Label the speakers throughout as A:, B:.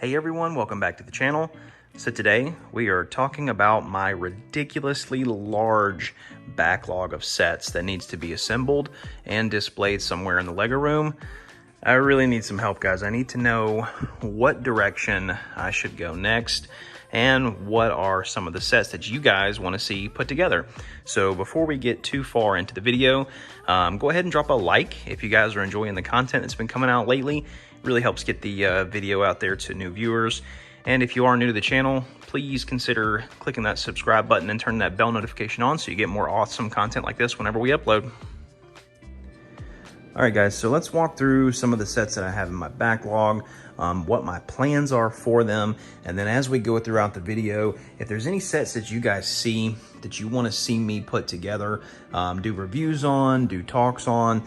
A: Hey everyone, welcome back to the channel. So today we are talking about my ridiculously large backlog of sets that needs to be assembled and displayed somewhere in the Lego room. I really need some help, guys. I need to know what direction I should go next and what are some of the sets that you guys want to see put together. So before we get too far into the video, go ahead and drop a like if you guys are enjoying the content that's been coming out lately. It really helps get the video out there to new viewers. And if you are new to the channel, please consider clicking that subscribe button and turning that bell notification on so you get more awesome content like this whenever we upload. All right, guys, so let's walk through some of the sets that I have in my backlog, what my plans are for them, and then as we go throughout the video, if there's any sets that you guys see that you want to see me put together, do reviews on, do talks on,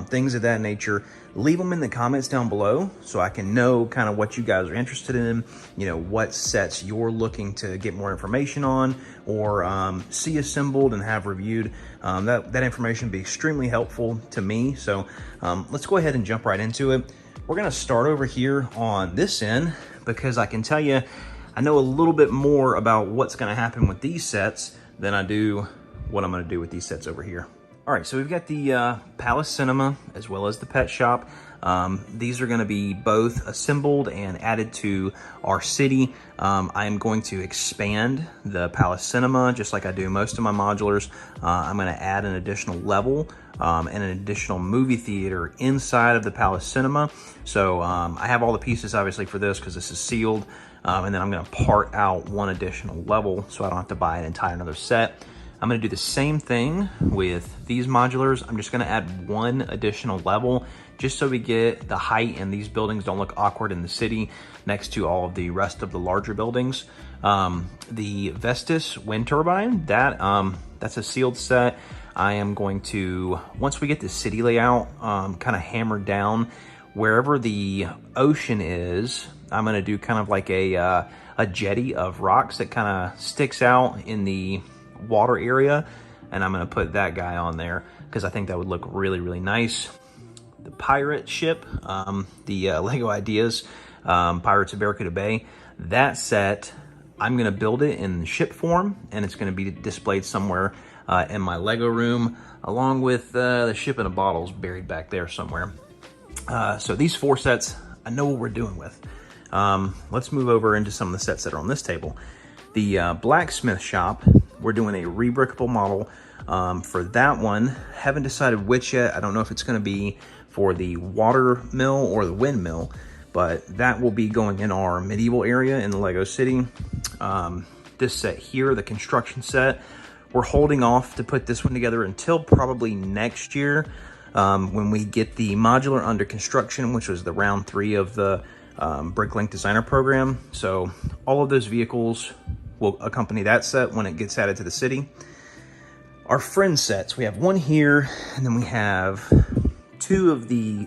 A: things of that nature, leave them in the comments down below so I can know kind of what you guys are interested in, you know, what sets you're looking to get more information on or see assembled and have reviewed. That information would be extremely helpful to me. So let's go ahead and jump right into it. We're gonna start over here on this end because I can tell you, I know a little bit more about what's gonna happen with these sets than I do what I'm gonna do with these sets over here. All right, so we've got the Palace Cinema as well as the Pet Shop. These are gonna be both assembled and added to our city. I am going to expand the Palace Cinema just like I do most of my modulars. I'm gonna add an additional level and an additional movie theater inside of the Palace Cinema. So I have all the pieces obviously for this because this is sealed. And then I'm gonna part out one additional level so I don't have to buy an entire another set. I'm gonna do the same thing with these modulars. I'm just gonna add one additional level just so we get the height and these buildings don't look awkward in the city next to all of the rest of the larger buildings. The Vestas wind turbine, that's a sealed set. I am going to, once we get the city layout kind of hammered down, wherever the ocean is, I'm gonna do kind of like a jetty of rocks that kind of sticks out in the water area, and I'm gonna put that guy on there because I think that would look really, really nice. The pirate ship, the Lego Ideas Pirates of Barracuda Bay, that set, I'm gonna build it in ship form and it's gonna be displayed somewhere in my Lego room along with the ship in a bottles buried back there somewhere. So these four sets, I know what we're doing with. Let's move over into some of the sets that are on this table. The Blacksmith Shop, we're doing a rebrickable model for that one. Haven't decided which yet. I don't know if it's gonna be for the water mill or the windmill, but that will be going in our medieval area in the Lego City. This set here, the construction set, we're holding off to put this one together until probably next year when we get the modular under construction, which was the round 3 of the Bricklink Designer Program. So all of those vehicles will accompany that set when it gets added to the city. Our friend sets, we have one here, and then we have 2 of the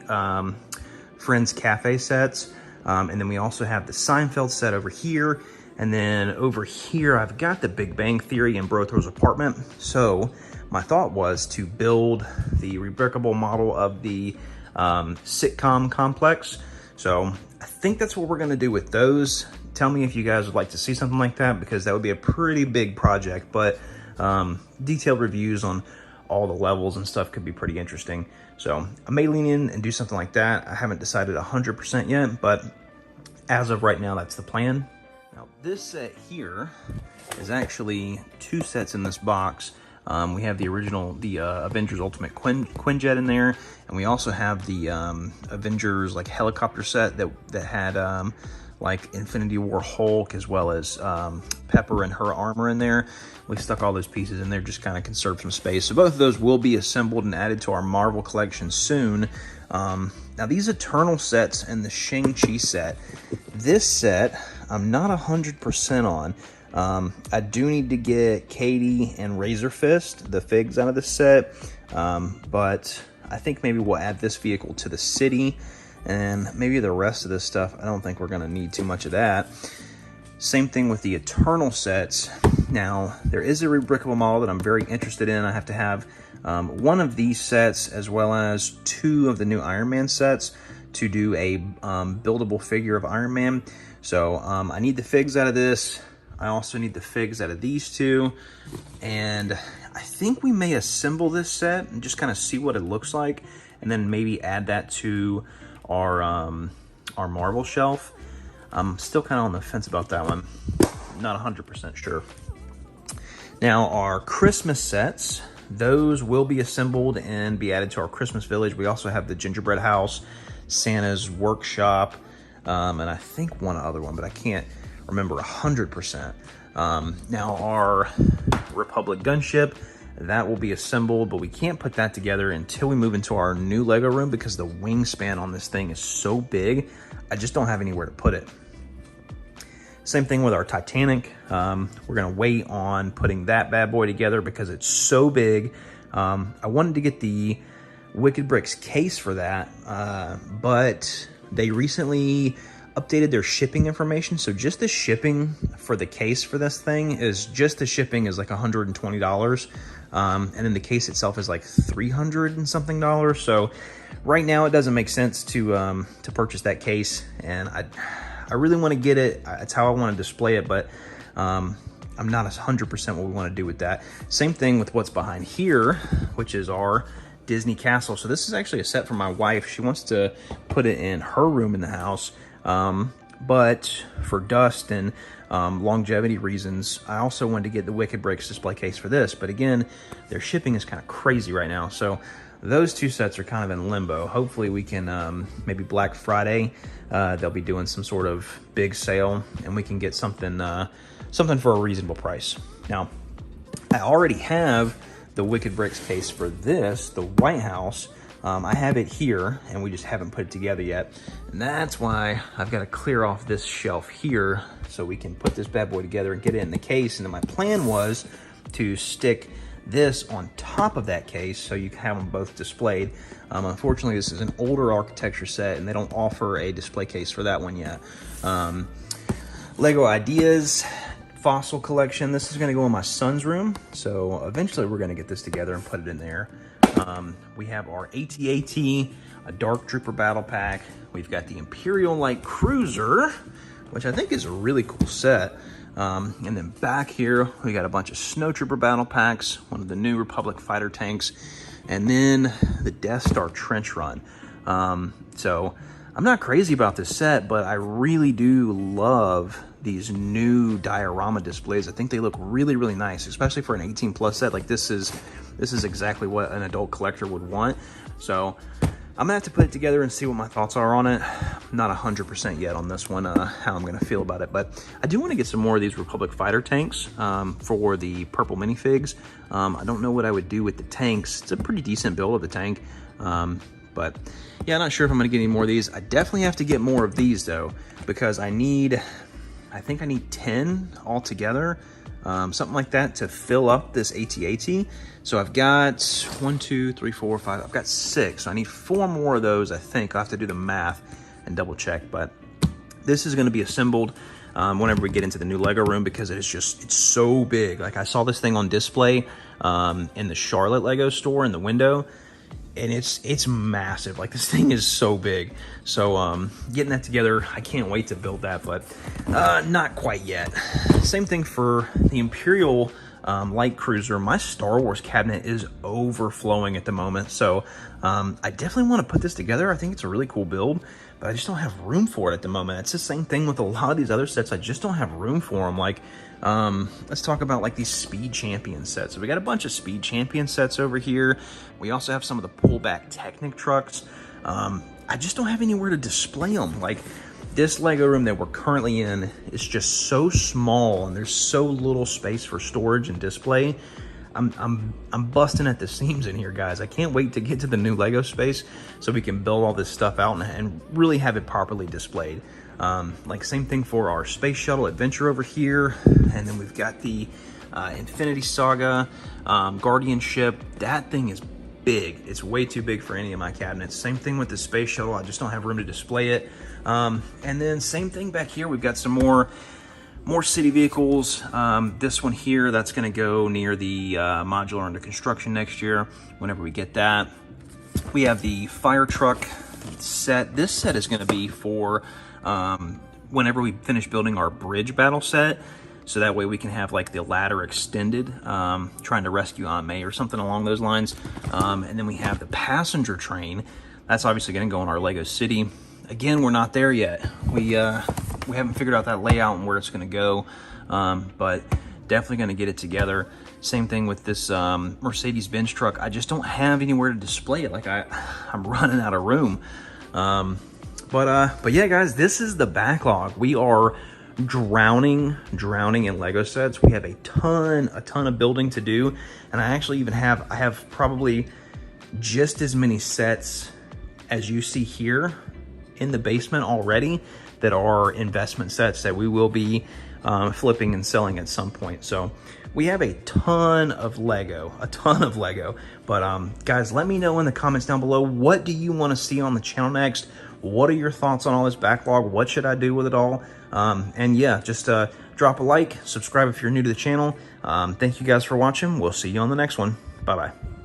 A: Friends Cafe sets, and then we also have the Seinfeld set over here, and then over here I've got the Big Bang Theory and Brothos apartment. So my thought was to build the rebrickable model of the sitcom complex. So I think that's what we're gonna do with those. Tell me if you guys would like to see something like that, because that would be a pretty big project, but detailed reviews on all the levels and stuff could be pretty interesting. So I may lean in and do something like that. I haven't decided 100% yet, but as of right now, that's the plan. Now this set here is actually 2 sets in this box. We have the original, the Avengers Ultimate Quinjet in there, and we also have the Avengers like helicopter set that had like Infinity War Hulk as well as Pepper and her armor in there. We stuck all those pieces in there, just kind of conserve some space. So both of those will be assembled and added to our Marvel collection soon. Now these Eternal sets and the Shang-Chi set, this set I'm not 100% on. I do need to get Katie and Razor Fist, the figs, out of the set, but I think maybe we'll add this vehicle to the city, and maybe the rest of this stuff, I don't think we're gonna need too much of that. Same thing with the Eternal sets. Now, there is a rebrickable model that I'm very interested in. I have to have one of these sets as well as 2 of the new Iron Man sets to do a buildable figure of Iron Man. So I need the figs out of this. I also need the figs out of these two. And I think we may assemble this set and just kind of see what it looks like, and then maybe add that to our Marvel shelf. I'm still kind of on the fence about that one. Not 100% sure. Now our Christmas sets, those will be assembled and be added to our Christmas village. We also have the gingerbread house, Santa's workshop, and I think one other one, but I can't remember 100%. Now our Republic gunship, that will be assembled, but we can't put that together until we move into our new Lego room because the wingspan on this thing is so big, I just don't have anywhere to put it. Same thing with our Titanic. We're gonna wait on putting that bad boy together because it's so big. I wanted to get the Wicked Bricks case for that, but they recently updated their shipping information. So just the shipping for the case for this thing is like $120. And then the case itself is like $300 and something. So right now it doesn't make sense to purchase that case. And I really want to get it. It's how I want to display it, but I'm not 100% what we want to do with that. Same thing with what's behind here, which is our Disney castle. So this is actually a set for my wife. She wants to put it in her room in the house, but for dust and longevity reasons, I also wanted to get the Wicked Bricks display case for this. But again, their shipping is kind of crazy right now. So those two sets are kind of in limbo. Hopefully we can, maybe Black Friday, they'll be doing some sort of big sale and we can get something for a reasonable price. Now, I already have the Wicked Bricks case for this, the White House. I have it here and we just haven't put it together yet. And that's why I've got to clear off this shelf here so we can put this bad boy together and get it in the case. And then my plan was to stick this on top of that case so you can have them both displayed. Unfortunately, this is an older architecture set and they don't offer a display case for that one yet. Lego Ideas fossil collection. This is going to go in my son's room. So eventually we're going to get this together and put it in there. We have our AT-AT, a Dark Trooper battle pack. We've got the Imperial Light Cruiser, which I think is a really cool set. And then back here, we got a bunch of Snow Trooper battle packs, one of the new Republic fighter tanks, and then the Death Star trench run. So I'm not crazy about this set, but I really do love these new diorama displays. I think they look really, really nice, especially for an 18 plus set. Like this is exactly what an adult collector would want. So I'm gonna have to put it together and see what my thoughts are on it. Not 100% yet on this one, how I'm gonna feel about it, but I do wanna get some more of these Republic fighter tanks for the purple minifigs. I don't know what I would do with the tanks. It's a pretty decent build of the tank, but yeah, I'm not sure if I'm gonna get any more of these. I definitely have to get more of these though, because I think I need 10 altogether, something like that, to fill up this AT-AT. So I've got 1, 2, 3, 4, 5, I've got 6. So I need 4 more of those, I think. I'll have to do the math and double check, but this is gonna be assembled whenever we get into the new Lego room because it's so big. Like I saw this thing on display in the Charlotte Lego store in the window, and it's massive. Like this thing is so big. So getting that together, I can't wait to build that, but not quite yet. Same thing for the Imperial Light Cruiser. My Star Wars cabinet is overflowing at the moment. So I definitely want to put this together. I think it's a really cool build, but I just don't have room for it at the moment. It's the same thing with a lot of these other sets. I just don't have room for them. Like, let's talk about like these Speed Champion sets. So we got a bunch of Speed Champion sets over here. We also have some of the pullback Technic trucks. I just don't have anywhere to display them. Like this Lego room that we're currently in is just so small and there's so little space for storage and display. I'm busting at the seams in here, guys. I can't wait to get to the new Lego space so we can build all this stuff out and really have it properly displayed. Like same thing for our Space Shuttle Adventure over here. And then we've got the Infinity Saga Guardian ship. That thing is big. It's way too big for any of my cabinets. Same thing with the Space Shuttle. I just don't have room to display it. And then same thing back here. We've got some more city vehicles. This one here, that's gonna go near the modular under construction next year, whenever we get that. We have the fire truck set. This set is going to be for whenever we finish building our bridge battle set. So that way we can have like the ladder extended, trying to rescue Aunt May or something along those lines. And then we have the passenger train. That's obviously going to go in our Lego City. Again, we're not there yet. We haven't figured out that layout and where it's going to go, but definitely going to get it together. Same thing with this Mercedes-Benz truck. I just don't have anywhere to display it. Like I'm running out of room. But yeah, guys, this is the backlog. We are drowning in Lego sets. We have a ton of building to do, and I actually even have probably just as many sets as you see here in the basement already that are investment sets that we will be flipping and selling at some point. So we have a ton of Lego, but guys, let me know in the comments down below, what do you want to see on the channel next? What are your thoughts on all this backlog? What should I do with it all? And yeah, just drop a like, subscribe if you're new to the channel. Thank you guys for watching. We'll see you on the next one. Bye-bye.